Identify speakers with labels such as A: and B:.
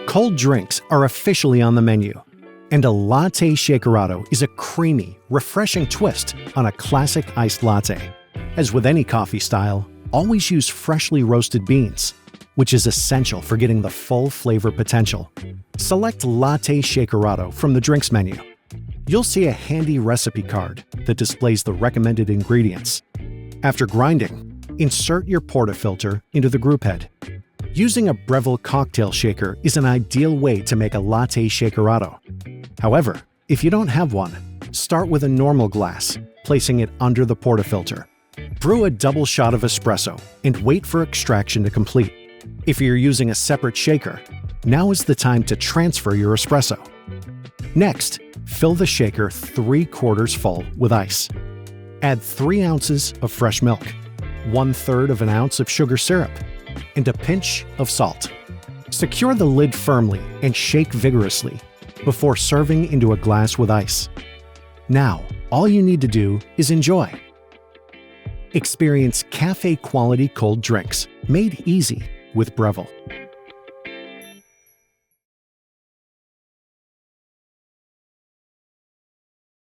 A: Cold drinks are officially on the menu, and a Latte Shakerato is a creamy, refreshing twist on a classic iced latte. As with any coffee style, always use freshly roasted beans, which is essential for getting the full flavor potential. Select Latte Shakerato from the drinks menu. You'll see a handy recipe card that displays the recommended ingredients. After grinding, insert your portafilter into the group head. Using a Breville Cocktail Shaker is an ideal way to make a Latte Shakerato. However, if you don't have one, start with a normal glass, placing it under the portafilter. Brew a double shot of espresso and wait for extraction to complete. If you're using a separate shaker, now is the time to transfer your espresso. Next, fill the shaker 3/4 full with ice. Add 3 ounces of fresh milk, 1/3 of an ounce of sugar syrup, and a pinch of salt. Secure the lid firmly and shake vigorously before serving into a glass with ice. Now, all you need to do is enjoy. Experience cafe-quality cold drinks made easy with Breville.